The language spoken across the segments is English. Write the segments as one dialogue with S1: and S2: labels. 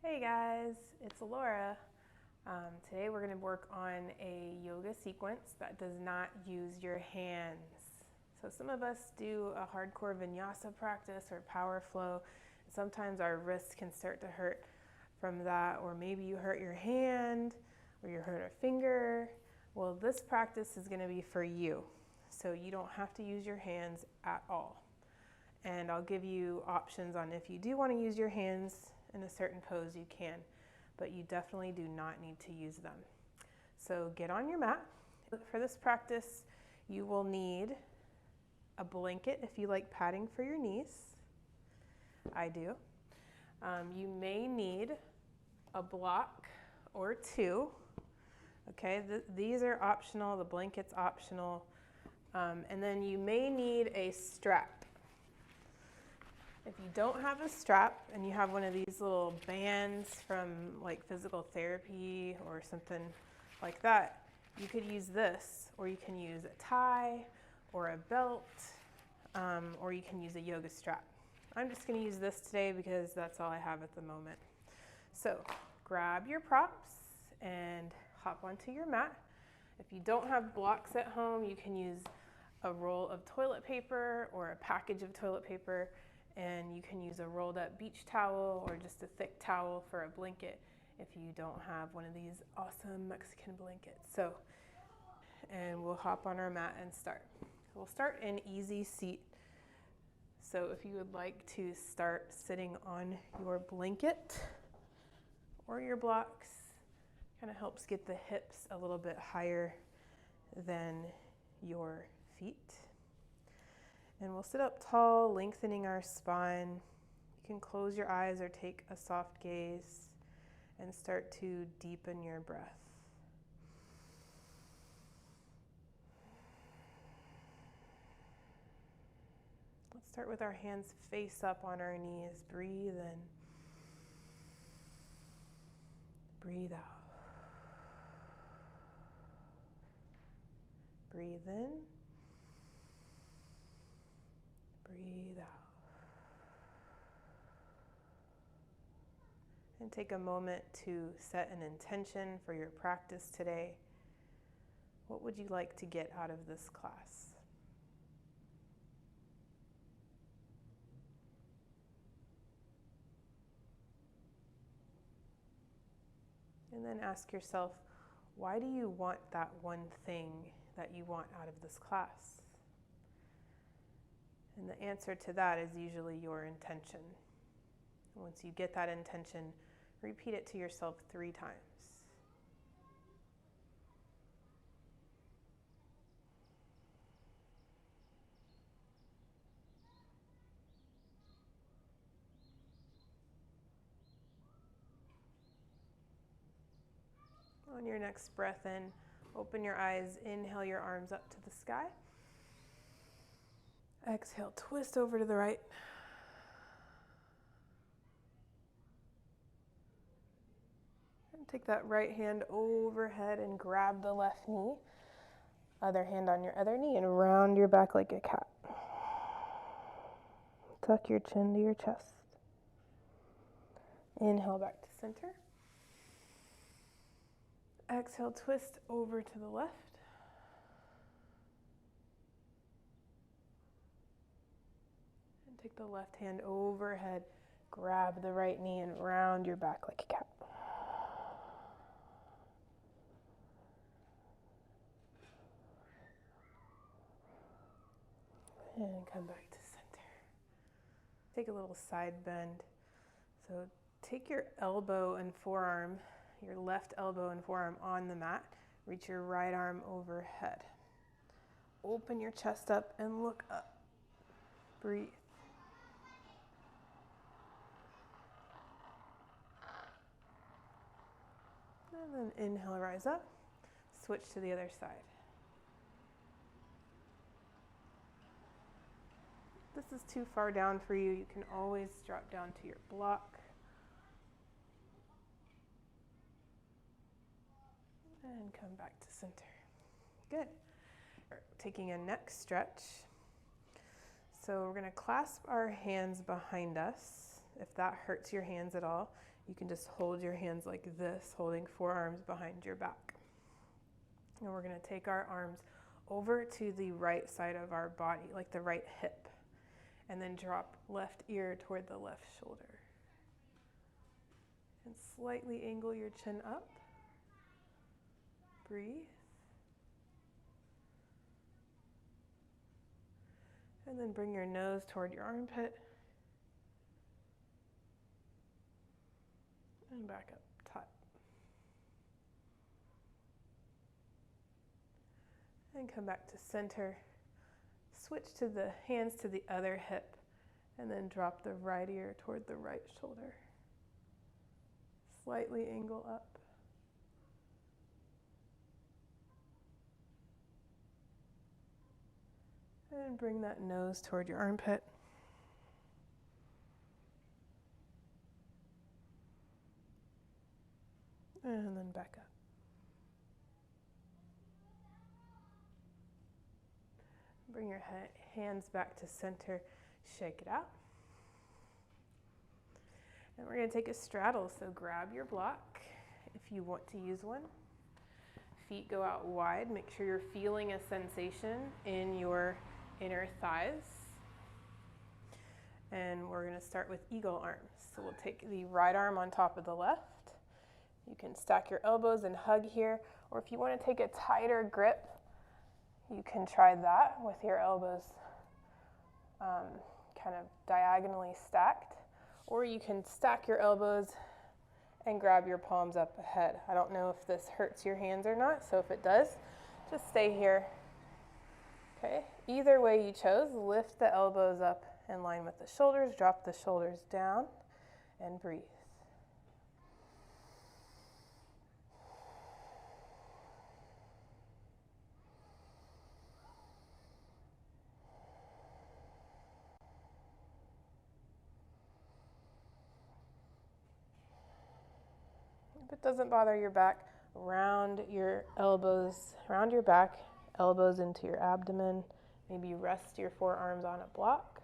S1: Hey guys, it's Laura. Today we're going to work on a yoga sequence that does not use your hands. So some of us do a hardcore vinyasa practice or power flow. Sometimes our wrists can start to hurt from that, or maybe you hurt your hand or you hurt a finger. Well, this practice is going to be for you. So you don't have to use your hands at all. And I'll give you options on if you do want to use your hands in a certain pose, you can, but you definitely do not need to use them. So get on your mat. For this practice, you will need a blanket if you like padding for your knees. I do. You may need a block or two. Okay, these are optional, the blanket's optional. And then you may need a strap. If you don't have a strap and you have one of these little bands from like physical therapy or something like that, you could use this, or you can use a tie or a belt, or you can use a yoga strap. I'm just going to use this today because that's all I have at the moment. So grab your props and hop onto your mat. If you don't have blocks at home, you can use a roll of toilet paper or a package of toilet paper. And you can use a rolled up beach towel or just a thick towel for a blanket if you don't have one of these awesome Mexican blankets. And we'll hop on our mat and start. We'll start in easy seat. So if you would like to start sitting on your blanket or your blocks, kind of helps get the hips a little bit higher than your feet. And we'll sit up tall, lengthening our spine. You can close your eyes or take a soft gaze and start to deepen your breath. Let's start with our hands face up on our knees. Breathe in. Breathe out. Breathe in. Breathe out. And take a moment to set an intention for your practice today. What would you like to get out of this class? And then ask yourself, why do you want that one thing that you want out of this class? And the answer to that is usually your intention. Once you get that intention, repeat it to yourself 3 times. On your next breath in, open your eyes, inhale your arms up to the sky. Exhale, twist over to the right. And take that right hand overhead and grab the left knee. Other hand on your other knee and round your back like a cat. Tuck your chin to your chest. Inhale back to center. Exhale, twist over to the left. And take the left hand overhead, grab the right knee and round your back like a cat. And come back to center. Take a little side bend. So take your elbow and forearm, your left elbow and forearm on the mat. Reach your right arm overhead. Open your chest up and look up. Breathe. And then inhale, rise up. Switch to the other side. If this is too far down for you, you can always drop down to your block. And come back to center. Good. Taking a neck stretch. So we're going to clasp our hands behind us. If that hurts your hands at all, you can just hold your hands like this, holding forearms behind your back. And we're going to take our arms over to the right side of our body, like the right hip, and then drop left ear toward the left shoulder. And slightly angle your chin up. Breathe. And then bring your nose toward your armpit. And back up top. And come back to center. Switch to the hands to the other hip. And then drop the right ear toward the right shoulder. Slightly angle up. And bring that nose toward your armpit. And then back up. Bring your hands back to center. Shake it out. And we're going to take a straddle, so grab your block if you want to use one. Feet go out wide. Make sure you're feeling a sensation in your inner thighs. And we're going to start with eagle arms. So we'll take the right arm on top of the left. You can stack your elbows and hug here, or if you want to take a tighter grip, you can try that with your elbows kind of diagonally stacked. Or you can stack your elbows and grab your palms up ahead. I don't know if this hurts your hands or not, so if it does, just stay here. Okay, either way you chose, lift the elbows up in line with the shoulders, drop the shoulders down, and breathe. If it doesn't bother your back, round your elbows, round your back, elbows into your abdomen. Maybe rest your forearms on a block.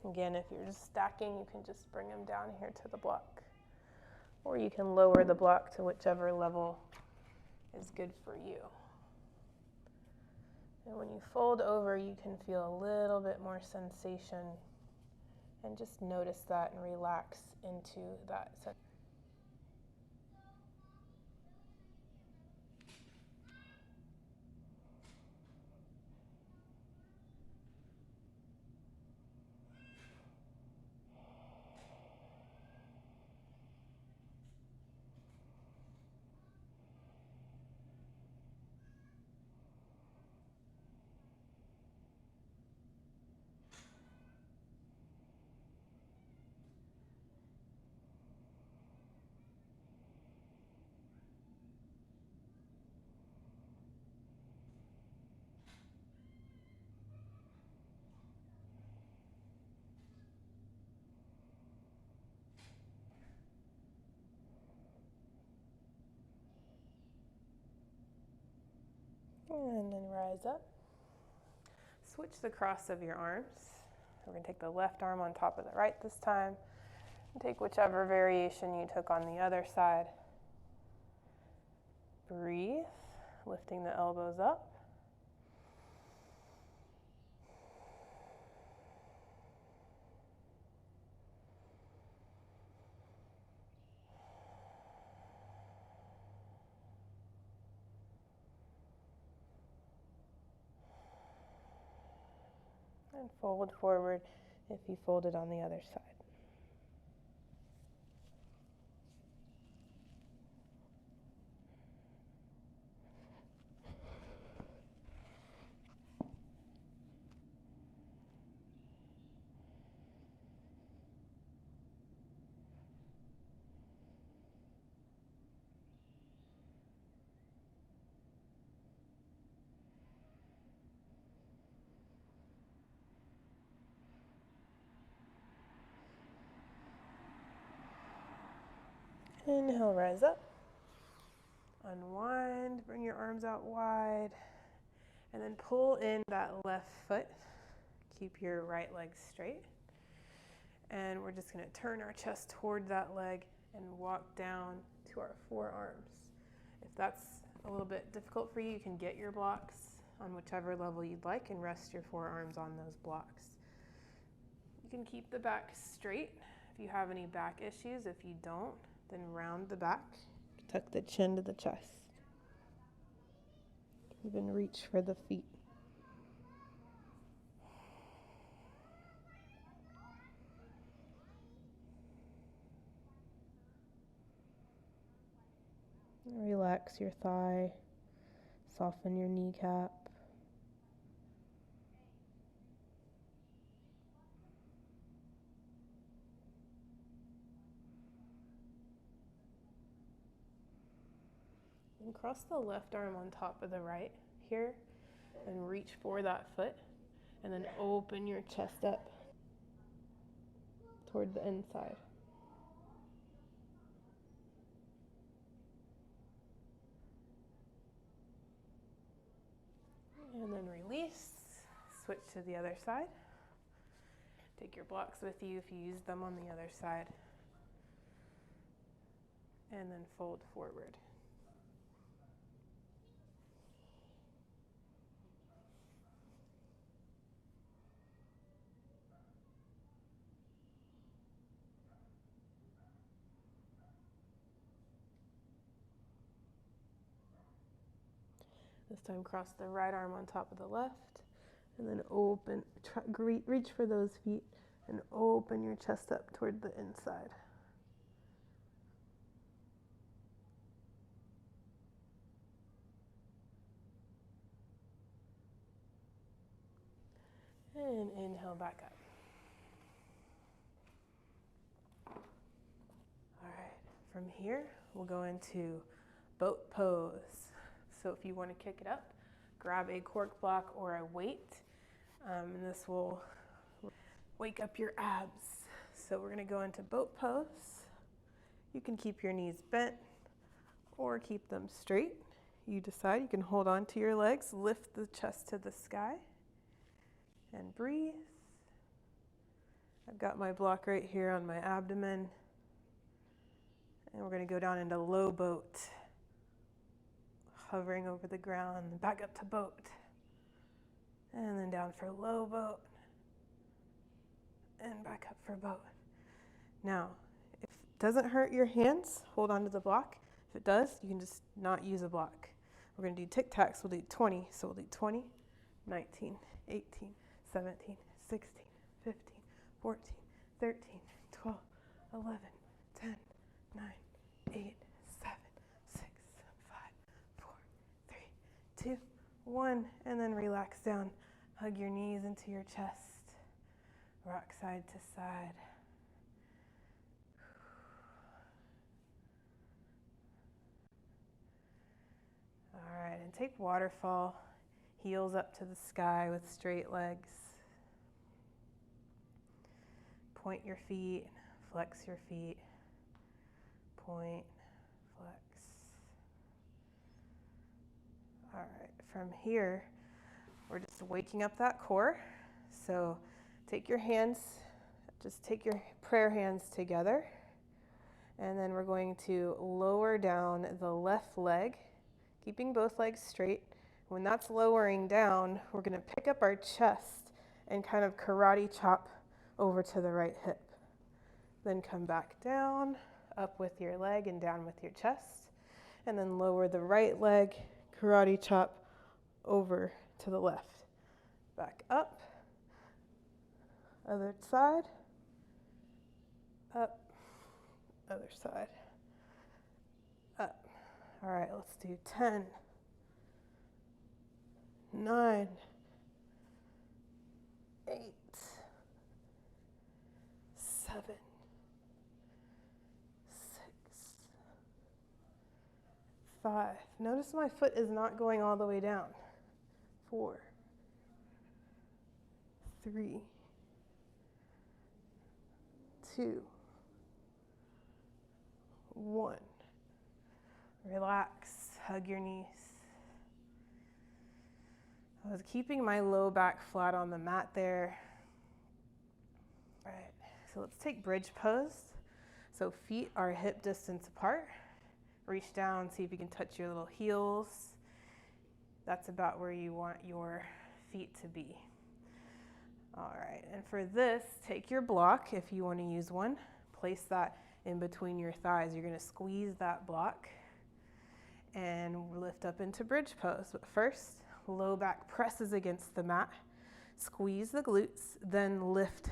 S1: Again, if you're just stacking, you can just bring them down here to the block. Or you can lower the block to whichever level is good for you. And when you fold over, you can feel a little bit more sensation. And just notice that and relax into that sensation. And then rise up. Switch the cross of your arms. We're going to take the left arm on top of the right this time. And take whichever variation you took on the other side. Breathe, lifting the elbows up. And fold forward if you folded on the other side. Inhale, rise up. Unwind, bring your arms out wide, and then pull in that left foot. Keep your right leg straight. And we're just going to turn our chest toward that leg and walk down to our forearms. If that's a little bit difficult for you, you can get your blocks on whichever level you'd like and rest your forearms on those blocks. You can keep the back straight if you have any back issues. If you don't, then round the back. Tuck the chin to the chest. Even reach for the feet. Relax your thigh. Soften your kneecap. And cross the left arm on top of the right here and reach for that foot. And then open your chest up toward the inside. And then release. Switch to the other side. Take your blocks with you if you use them on the other side. And then fold forward. This time cross the right arm on top of the left, and then open, reach for those feet, and open your chest up toward the inside. And inhale back up. All right, from here, we'll go into boat pose. So if you want to kick it up, grab a cork block or a weight, and this will wake up your abs. So we're going to go into boat pose. You can keep your knees bent or keep them straight. You decide. You can hold on to your legs, lift the chest to the sky, and breathe. I've got my block right here on my abdomen, and we're going to go down into low boat. Hovering over the ground, back up to boat, and then down for low boat, and back up for boat. Now, if it doesn't hurt your hands, hold on to the block. If it does, you can just not use a block. We're going to do tic-tacs. We'll do 20. So we'll do 20, 19, 18, 17, 16, 15, 14, 13, 12, 11, 10, 9, 8, 2, 1, and then relax down. Hug your knees into your chest. Rock side to side. All right, and take waterfall. Heels up to the sky with straight legs. Point your feet, flex your feet. Point, flex. All right, from here, we're just waking up that core. So take your hands, just take your prayer hands together. And then we're going to lower down the left leg, keeping both legs straight. When that's lowering down, we're going to pick up our chest and kind of karate chop over to the right hip. Then come back down, up with your leg and down with your chest. And then lower the right leg, karate chop over to the left. Back up. Other side. Up. Other side. Up. All right, let's do 10, 9, 8, 7, 6, 5. Notice my foot is not going all the way down. 4, 3, 2, 1. Relax, hug your knees. I was keeping my low back flat on the mat there. All right, so let's take bridge pose. So feet are hip distance apart. Reach down, see if you can touch your little heels. That's about where you want your feet to be. All right, and for this, take your block if you want to use one. Place that in between your thighs. You're going to squeeze that block and lift up into bridge pose. But first, low back presses against the mat. Squeeze the glutes, then lift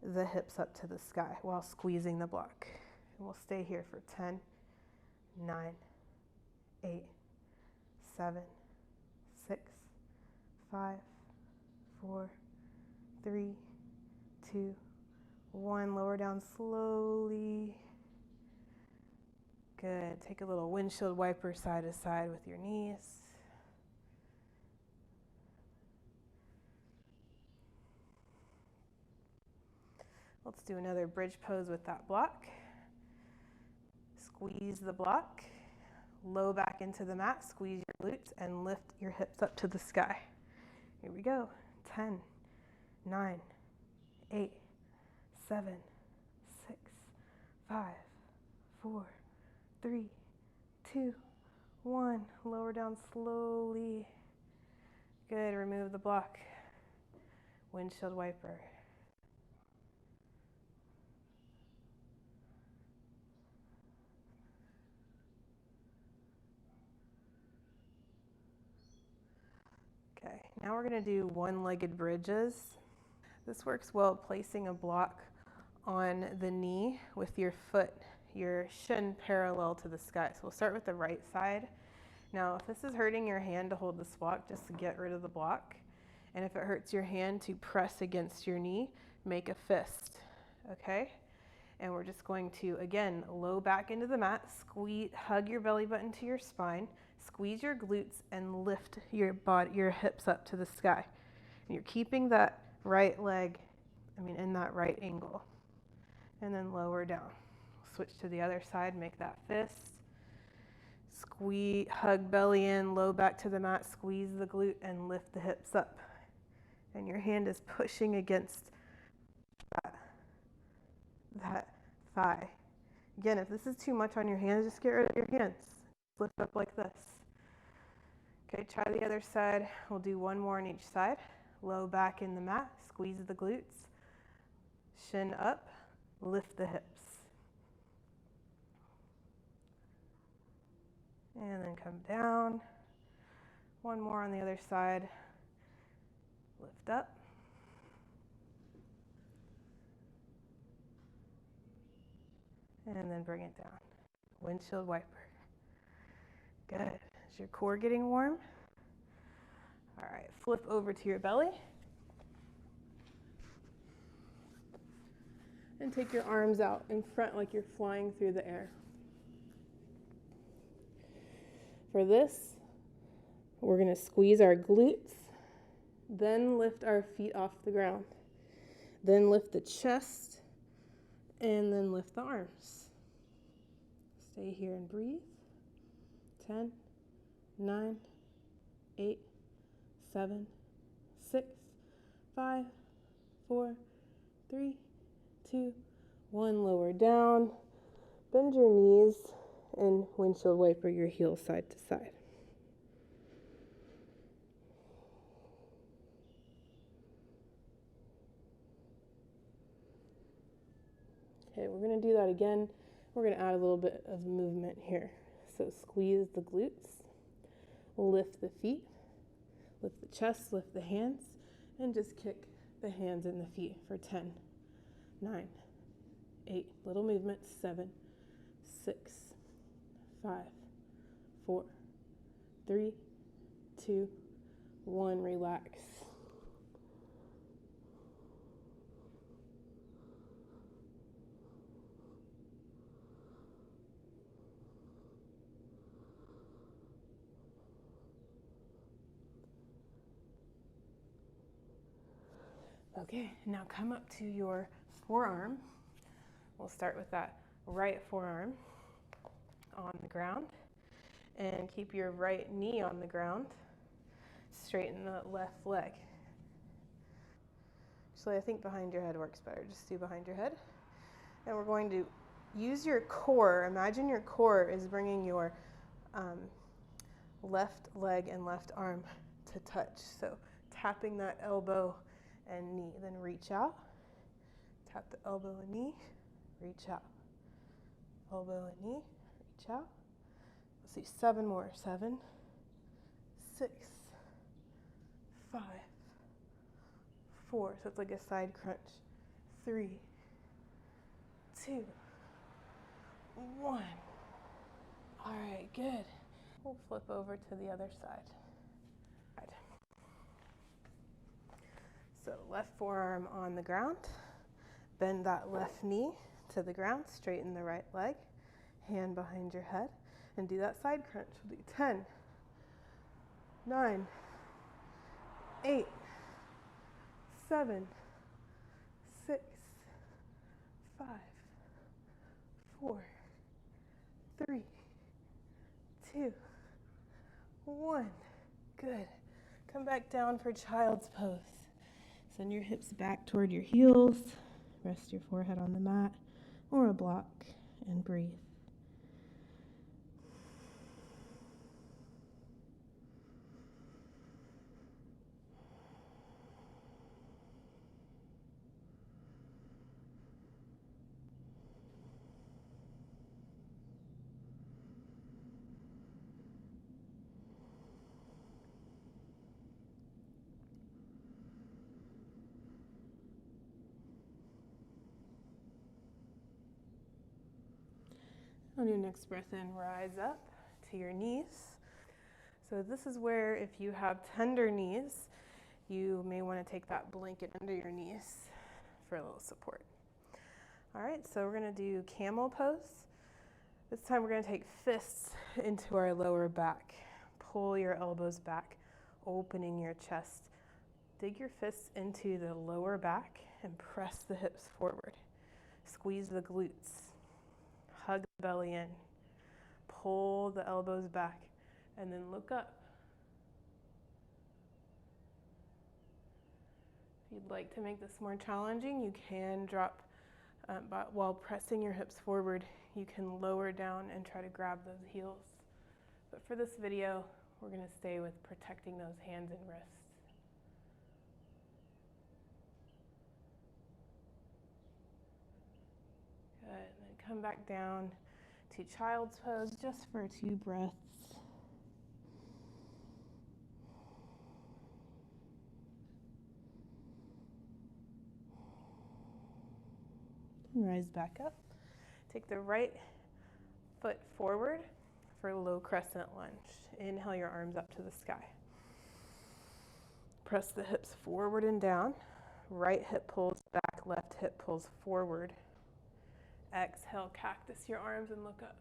S1: the hips up to the sky while squeezing the block. And we'll stay here for 10, 9, 8, 7, 6, 5, 4, 3, 2, 1. Lower down slowly. Good. Take a little windshield wiper side to side with your knees. Let's do another bridge pose with that block. Squeeze the block. Low back into the mat. Squeeze your glutes and lift your hips up to the sky. Here we go. 10, 9, 8, 7, 6, 5, 4, 3, 2, 1. Lower down slowly. Good. Remove the block. Windshield wiper. Okay, now we're going to do one-legged bridges. This works well placing a block on the knee with your foot, your shin parallel to the sky. So we'll start with the right side. Now, if this is hurting your hand to hold this block, just get rid of the block. And if it hurts your hand to press against your knee, make a fist, okay? And we're just going to, again, low back into the mat, squeeze, hug your belly button to your spine, squeeze your glutes, and lift your body, your hips up to the sky. And you're keeping that right leg, in that right angle. And then lower down. Switch to the other side, make that fist. Squeeze, hug belly in, low back to the mat, squeeze the glute, and lift the hips up. And your hand is pushing against that thigh. Again, if this is too much on your hands, just get rid of your hands. Lift up like this. Okay, try the other side. We'll do one more on each side. Low back in the mat, squeeze the glutes, shin up, lift the hips. And then come down. One more on the other side. Lift up. And then bring it down. Windshield wiper. Good. Is your core getting warm? All right, flip over to your belly. And take your arms out in front like you're flying through the air. For this, we're going to squeeze our glutes, then lift our feet off the ground. Then lift the chest, and then lift the arms. Stay here and breathe. 10, 9, 8, 7, 6, 5, 4, 3, 2, 1. Lower down. Bend your knees and windshield wiper your heels side to side. Okay, we're going to do that again. We're going to add a little bit of movement here. So squeeze the glutes, lift the feet, lift the chest, lift the hands, and just kick the hands and the feet for 10, 9, 8, little movement, 7, 6, 5, 4, 3, 2, 1, relax. Okay, now come up to your forearm. We'll start with that right forearm on the ground and keep your right knee on the ground. Straighten the left leg. Actually, I think behind your head works better. Just do behind your head. And we're going to use your core. Imagine your core is bringing your left leg and left arm to touch. So tapping that elbow and knee. Then reach out. Tap the elbow and knee. Reach out. Elbow and knee. Reach out. Let's see, 7 more. 7, 6, 5, 4. So it's like a side crunch. 3, 2, 1. All right, good. We'll flip over to the other side. So left forearm on the ground. Bend that left knee to the ground. Straighten the right leg. Hand behind your head. And do that side crunch. We'll do 10, 9, 8, 7, 6, 5, 4, 3, 2, 1. Good. Come back down for child's pose. Send your hips back toward your heels. Rest your forehead on the mat or a block and breathe. On your next breath in, rise up to your knees. So this is where, if you have tender knees, you may want to take that blanket under your knees for a little support. All right, so we're going to do camel pose. This time we're going to take fists into our lower back. Pull your elbows back, opening your chest. Dig your fists into the lower back and press the hips forward. Squeeze the glutes. Hug the belly in. Pull the elbows back and then look up. If you'd like to make this more challenging, you can drop, but while pressing your hips forward, you can lower down and try to grab those heels. But for this video, we're going to stay with protecting those hands and wrists. Good. And then come back down to child's pose just for 2 breaths. Rise back up. Take the right foot forward for a low crescent lunge. Inhale your arms up to the sky. Press the hips forward and down. Right hip pulls back, left hip pulls forward. Exhale, cactus your arms and look up.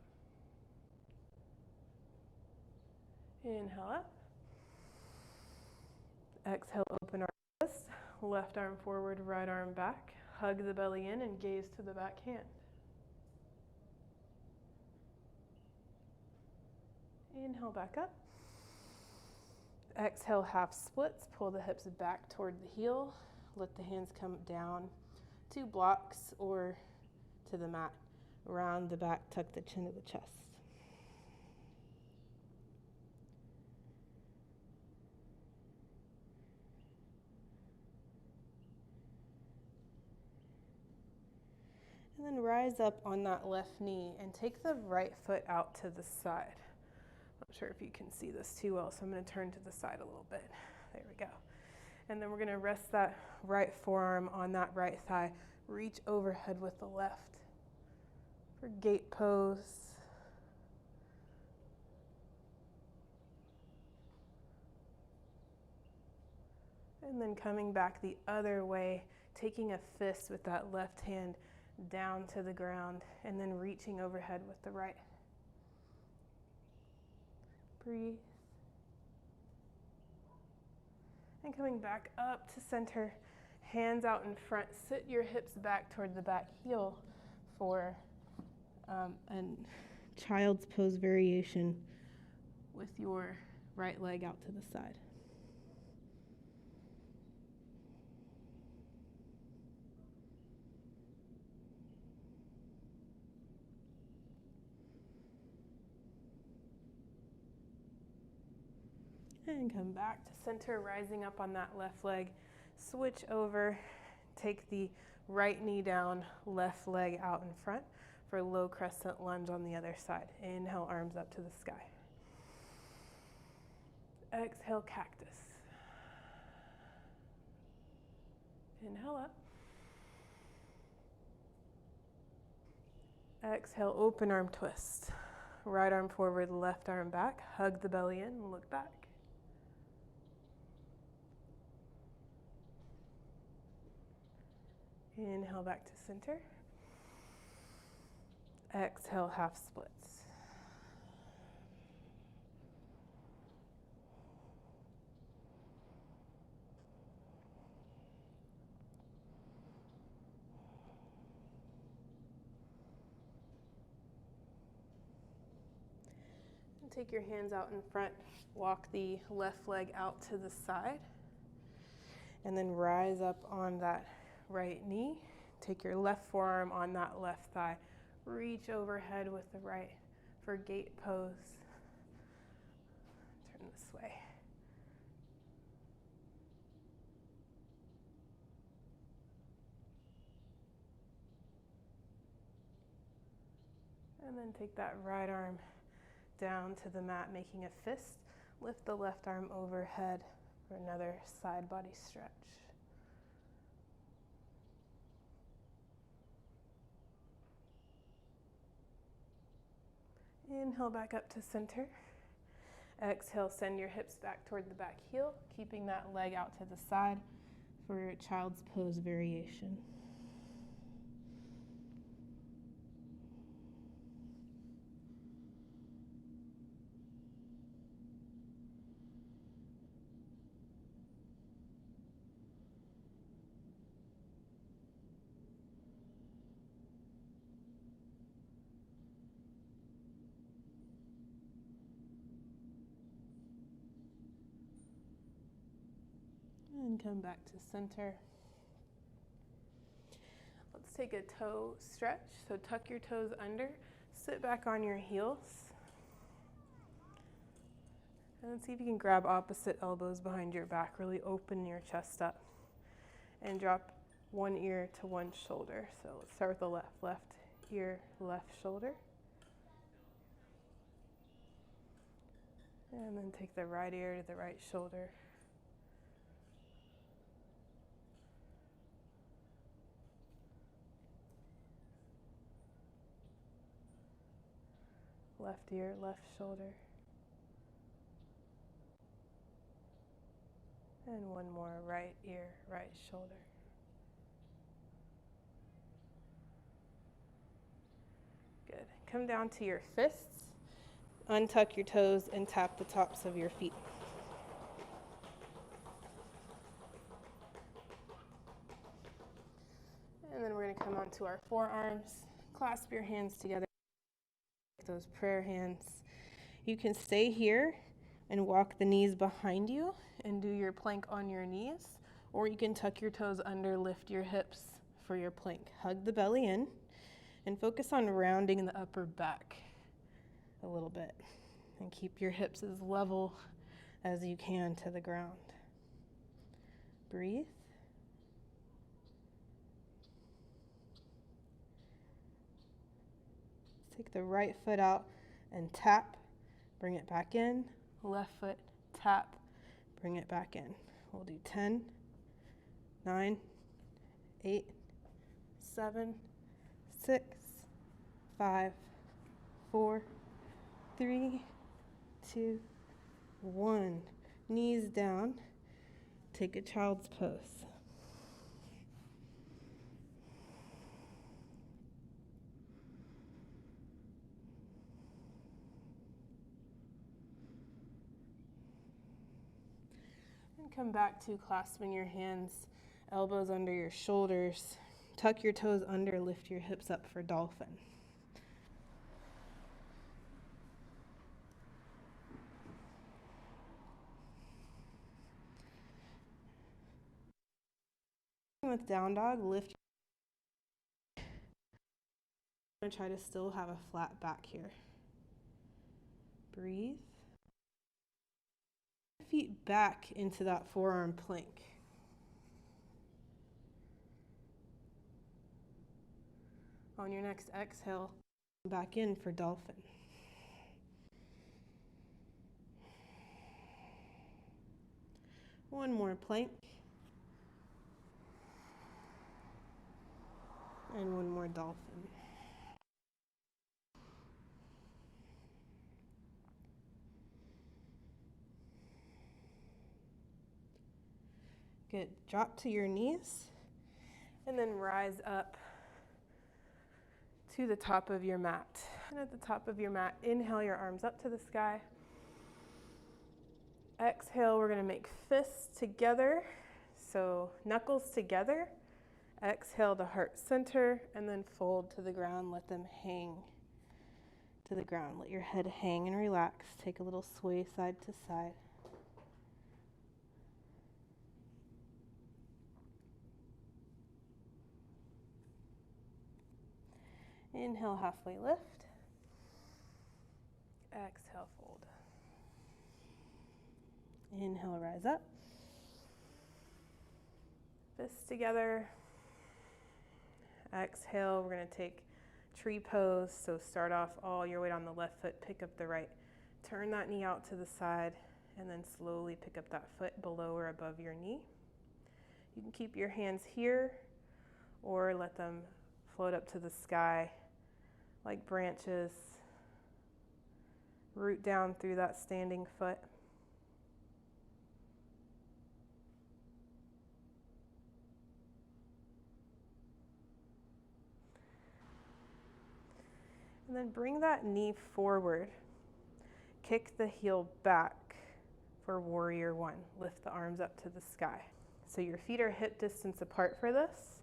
S1: Inhale up. Exhale, open our wrists. Left arm forward, right arm back. Hug the belly in and gaze to the back hand. Inhale back up. Exhale, half splits. Pull the hips back toward the heel. Let the hands come down to blocks or to the mat. Round the back, tuck the chin to the chest. And then rise up on that left knee and take the right foot out to the side. Not sure if you can see this too well, so I'm going to turn to the side a little bit. There we go. And then we're going to rest that right forearm on that right thigh. Reach overhead with the left for gate pose. And then coming back the other way, taking a fist with that left hand down to the ground, and then reaching overhead with the right. Breathe. And coming back up to center, hands out in front. Sit your hips back toward the back heel for a child's pose variation with your right leg out to the side. And come back to center, rising up on that left leg. Switch over, take the right knee down, left leg out in front for a low crescent lunge on the other side. Inhale, arms up to the sky. Exhale, cactus. Inhale up. Exhale, open arm twist. Right arm forward, left arm back. Hug the belly in and look back. Inhale back to center. Exhale, half splits. And take your hands out in front. Walk the left leg out to the side. And then rise up on that right knee. Take your left forearm on that left thigh. Reach overhead with the right for gate pose. Turn this way. And then take that right arm down to the mat, making a fist. Lift the left arm overhead for another side body stretch. Inhale back up to center. Exhale, send your hips back toward the back heel, keeping that leg out to the side for your child's pose variation. And come back to center. Let's take a toe stretch. So tuck your toes under, sit back on your heels. And then see if you can grab opposite elbows behind your back. Really open your chest up. And drop one ear to one shoulder. So let's start with the left. Left ear, left shoulder. And then take the right ear to the right shoulder. Left ear, left shoulder. And one more, right ear, right shoulder. Good. Come down to your fists. Untuck your toes and tap the tops of your feet. And then we're going to come onto our forearms. Clasp your hands together. Those prayer hands. You can stay here and walk the knees behind you and do your plank on your knees, or you can tuck your toes under, lift your hips for your plank. Hug the belly in and focus on rounding the upper back a little bit and keep your hips as level as you can to the ground. Breathe. Take the right foot out and tap, bring it back in. Left foot, tap, bring it back in. We'll do 10, 9, 8, 7, 6, 5, 4, 3, 2, 1. Knees down. Take a child's pose. Come back to clasping your hands, elbows under your shoulders. Tuck your toes under, lift your hips up for dolphin. With down dog, lift. I'm going to try to still have a flat back here. Breathe. Feet back into that forearm plank. On your next exhale, back in for dolphin. One more plank. And one more dolphin. Good. Drop to your knees and then rise up to the top of your mat. And at the top of your mat, inhale your arms up to the sky. Exhale, we're going to make fists together. So knuckles together. Exhale to heart center and then fold to the ground. Let them hang to the ground. Let your head hang and relax. Take a little sway side to side. Inhale, halfway lift. Exhale, fold. Inhale, rise up. Fists together. Exhale, we're going to take tree pose. So start off all your weight on the left foot, pick up the right. Turn that knee out to the side and then slowly pick up that foot below or above your knee. You can keep your hands here or let them float up to the sky like branches. Root down through that standing foot. And then bring that knee forward. Kick the heel back for warrior one. Lift the arms up to the sky. So your feet are hip distance apart for this.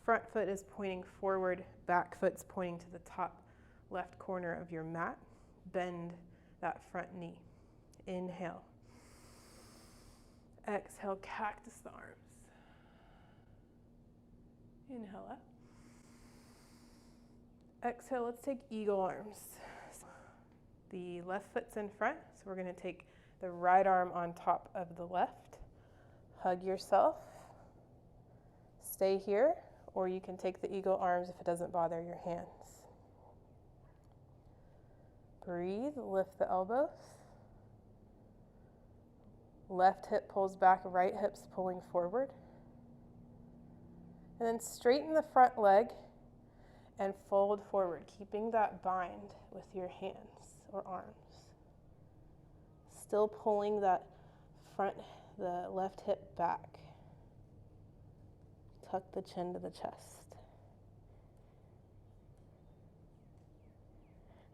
S1: Front foot is pointing forward, back foot's pointing to the top left corner of your mat. Bend that front knee. Inhale. Exhale, cactus the arms. Inhale up. Exhale, let's take eagle arms. The left foot's in front, so we're going to take the right arm on top of the left. Hug yourself. Stay here, or you can take the eagle arms if it doesn't bother your hands. Breathe, lift the elbows. Left hip pulls back, right hip's pulling forward. And then straighten the front leg and fold forward, keeping that bind with your hands or arms. Still pulling that the left hip back. Tuck the chin to the chest.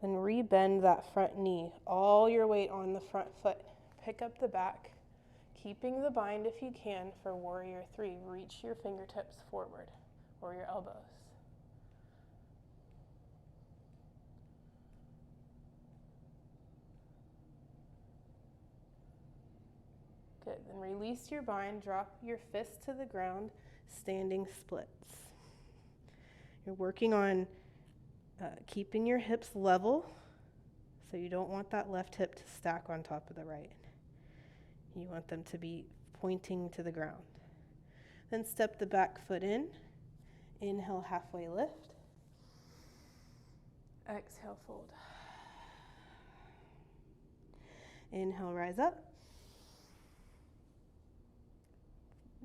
S1: Then rebend that front knee, all your weight on the front foot. Pick up the back, keeping the bind if you can for warrior three. Reach your fingertips forward or your elbows. Good, then release your bind, drop your fist to the ground, standing splits. You're working on keeping your hips level, so you don't want that left hip to stack on top of the right. You want them to be pointing to the ground. Then step the back foot in. Inhale, halfway lift. Exhale, fold. Inhale, rise up.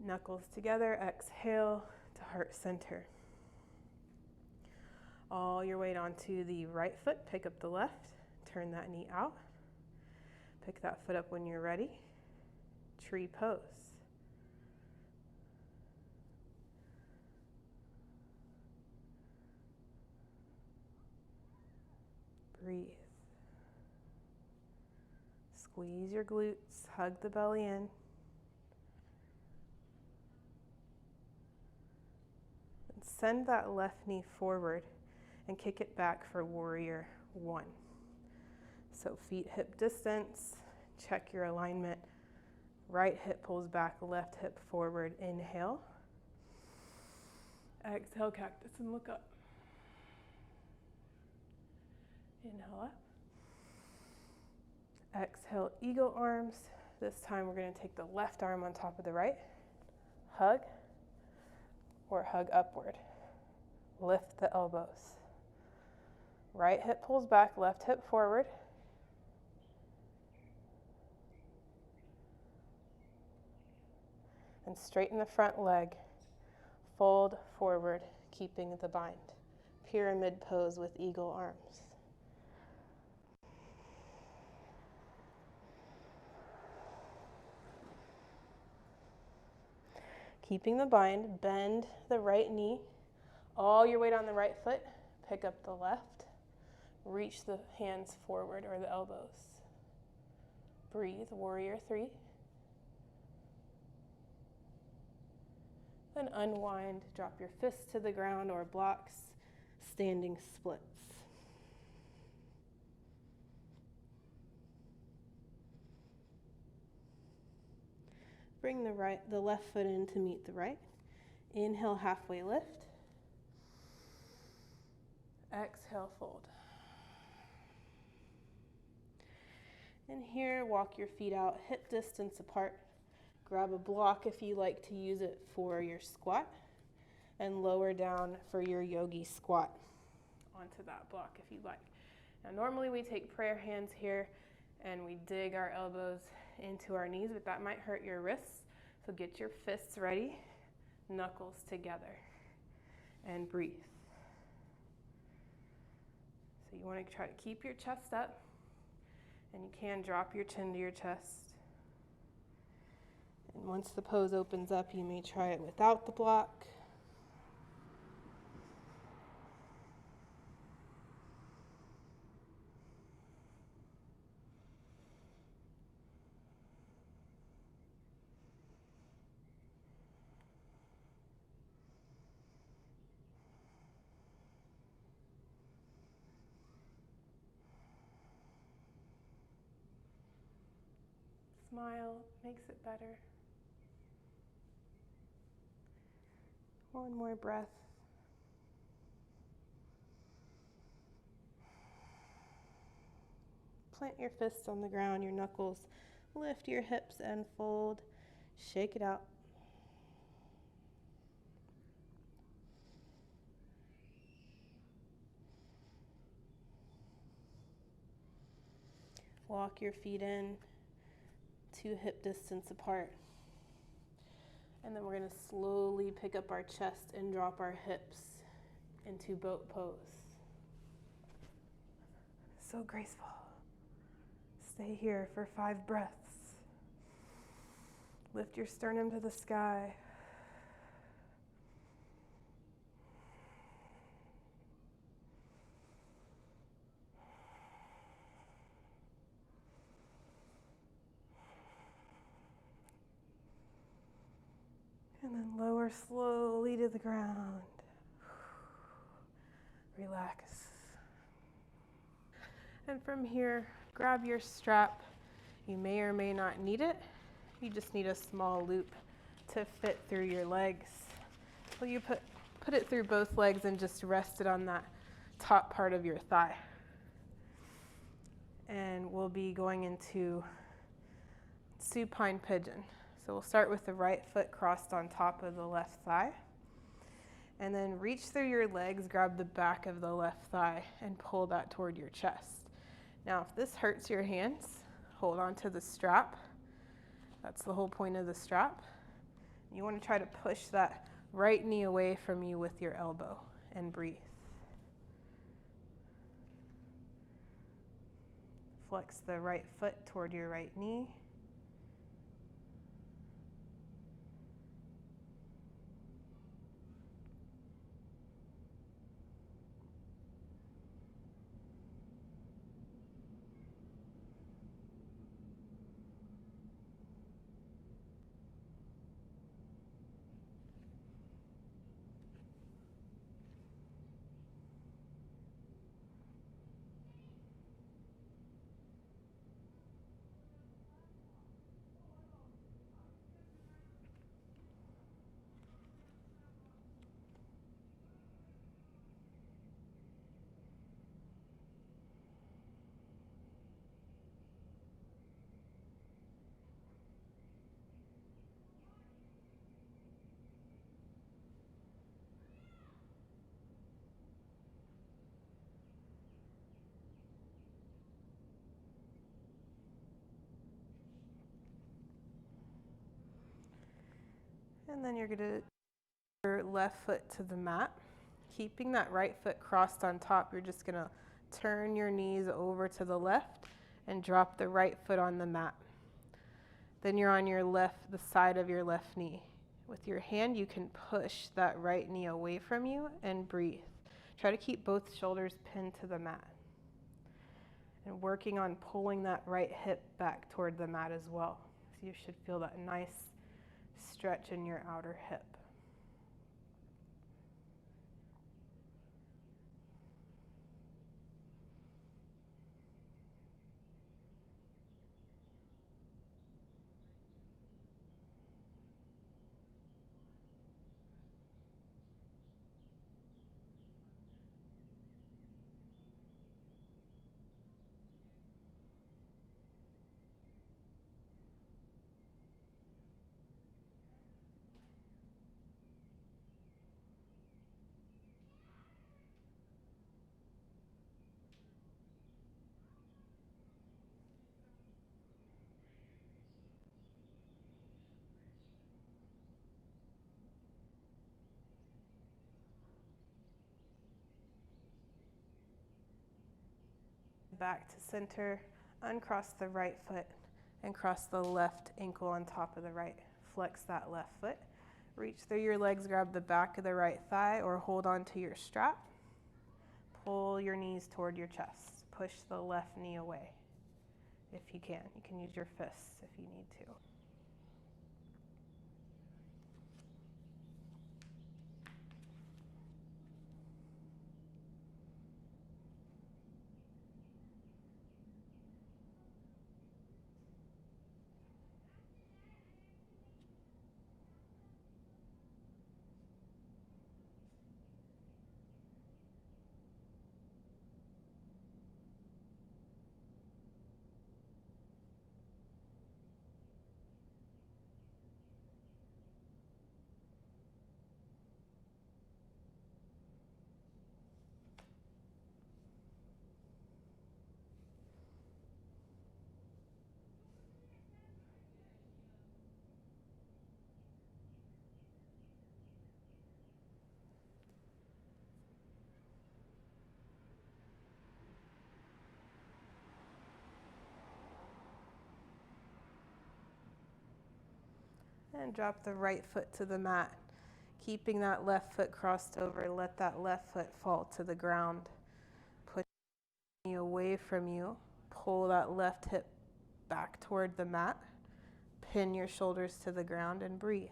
S1: Knuckles together, exhale to heart center. All your weight onto the right foot, pick up the left, turn that knee out. Pick that foot up when you're ready. Tree pose. Breathe. Squeeze your glutes, hug the belly in. And send that left knee forward and kick it back for warrior one. So feet hip distance, check your alignment. Right hip pulls back, left hip forward. Inhale. Exhale, cactus, and look up. Inhale up. Exhale, eagle arms. This time we're going to take the left arm on top of the right, hug, or hug upward. Lift the elbows. Right hip pulls back, left hip forward. And straighten the front leg. Fold forward, keeping the bind. Pyramid pose with eagle arms. Keeping the bind, bend the right knee, all your weight on the right foot, pick up the left, reach the hands forward or the elbows. Breathe, warrior 3. Then unwind, drop your fists to the ground or blocks, standing splits. Bring the left foot in to meet the right. Inhale, halfway lift. Exhale, fold. And here, walk your feet out hip distance apart. Grab a block if you like to use it for your squat, and lower down for your yogi squat onto that block if you'd like. Now normally we take prayer hands here and we dig our elbows into our knees, but that might hurt your wrists. So get your fists ready, knuckles together, and breathe. So you want to try to keep your chest up, and you can drop your chin to your chest. And once the pose opens up, you may try it without the block. Smile makes it better. One more breath. Plant your fists on the ground, your knuckles. Lift your hips and fold. Shake it out. Walk your feet in to hip distance apart. And then we're going to slowly pick up our chest and drop our hips into boat pose. So graceful. Stay here for 5 breaths. Lift your sternum to the sky. And then lower slowly to the ground. Relax. And from here, grab your strap. You may or may not need it. You just need a small loop to fit through your legs. So you put it through both legs and just rest it on that top part of your thigh. And we'll be going into supine pigeon. So we'll start with the right foot crossed on top of the left thigh. And then reach through your legs, grab the back of the left thigh, and pull that toward your chest. Now, if this hurts your hands, hold on to the strap. That's the whole point of the strap. You want to try to push that right knee away from you with your elbow and breathe. Flex the right foot toward your right knee. And then you're going to your left foot to the mat. Keeping that right foot crossed on top, you're just going to turn your knees over to the left and drop the right foot on the mat. Then you're on your left, the side of your left knee. With your hand, you can push that right knee away from you and breathe. Try to keep both shoulders pinned to the mat. And working on pulling that right hip back toward the mat as well. So you should feel that nice stretch in your outer hip. Back to center, uncross the right foot and cross the left ankle on top of the right. Flex that left foot. Reach through your legs, grab the back of the right thigh or hold on to your strap. Pull your knees toward your chest. Push the left knee away if you can. You can use your fists if you need to. And drop the right foot to the mat. Keeping that left foot crossed over, let that left foot fall to the ground. Push your knee away from you. Pull that left hip back toward the mat. Pin your shoulders to the ground and breathe.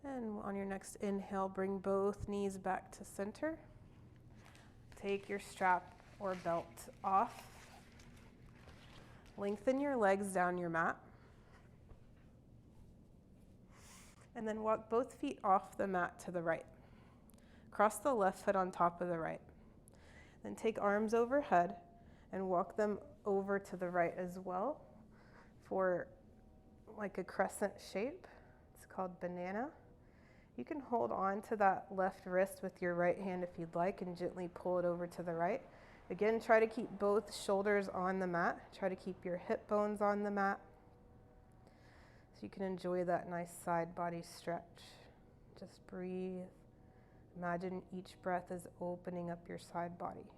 S1: And on your next inhale, bring both knees back to center. Take your strap or belt off. Lengthen your legs down your mat. And then walk both feet off the mat to the right. Cross the left foot on top of the right. Then take arms overhead and walk them over to the right as well for like a crescent shape. It's called banana. You can hold on to that left wrist with your right hand if you'd like and gently pull it over to the right. Again, try to keep both shoulders on the mat. Try to keep your hip bones on the mat so you can enjoy that nice side body stretch. Just breathe. Imagine each breath is opening up your side body.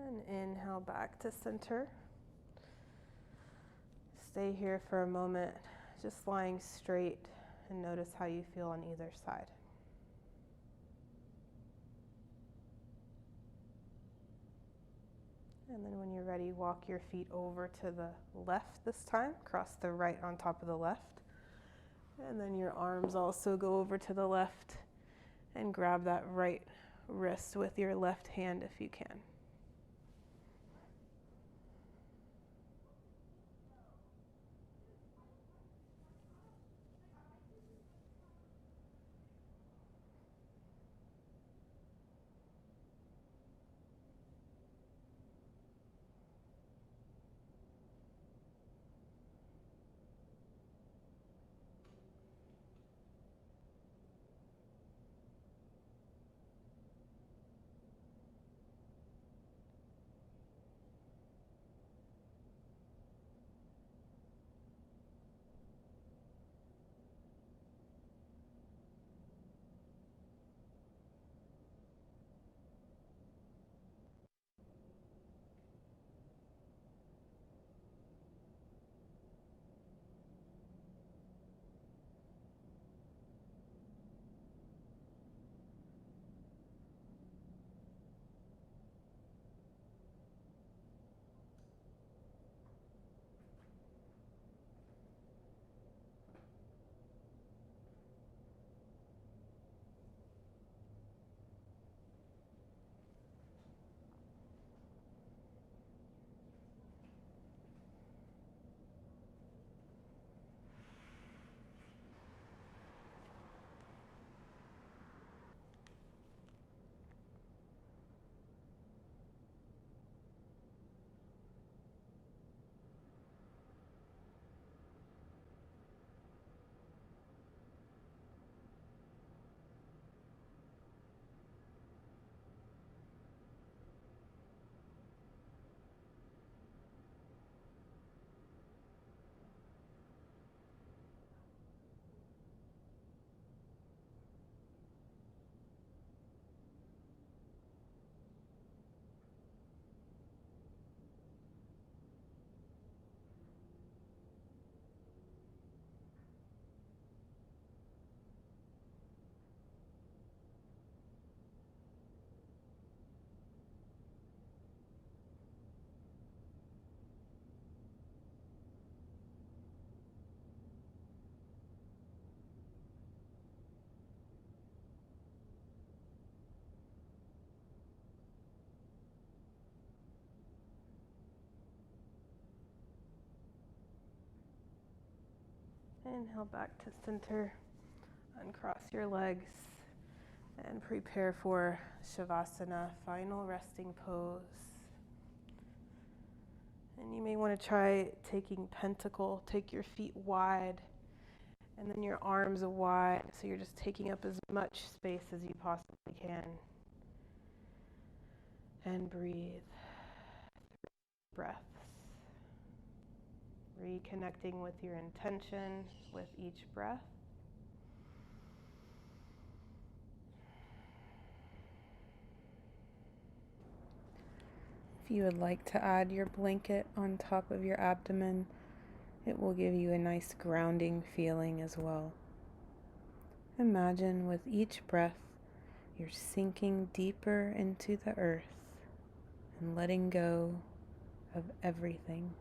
S1: And inhale back to center. Stay here for a moment, just lying straight, and notice how you feel on either side. And then when you're ready, walk your feet over to the left this time. Cross the right on top of the left. And then your arms also go over to the left and grab that right wrist with your left hand if you can. Inhale back to center, uncross your legs, and prepare for Shavasana, final resting pose. And you may want to try taking pentacle, take your feet wide, and then your arms wide, so you're just taking up as much space as you possibly can. And breathe. Breaths. Reconnecting with your intention with each breath. If you would like to add your blanket on top of your abdomen, it will give you a nice grounding feeling as well. Imagine with each breath, you're sinking deeper into the earth and letting go of everything.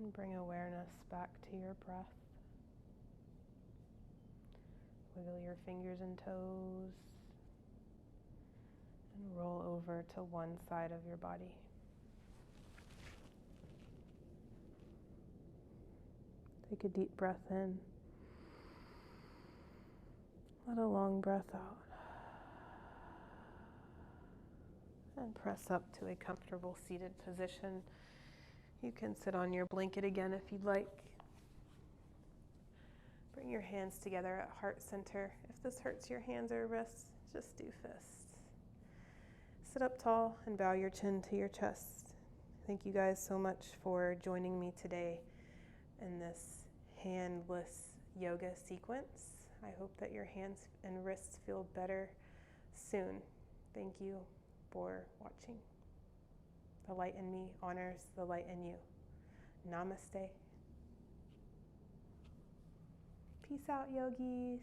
S1: And bring awareness back to your breath. Wiggle your fingers and toes. And roll over to one side of your body. Take a deep breath in. Let a long breath out. And press up to a comfortable seated position. You can sit on your blanket again if you'd like. Bring your hands together at heart center. If this hurts your hands or wrists, just do fists. Sit up tall and bow your chin to your chest. Thank you guys so much for joining me today in this handless yoga sequence. I hope that your hands and wrists feel better soon. Thank you for watching. The light in me honors the light in you. Namaste. Peace out, yogis.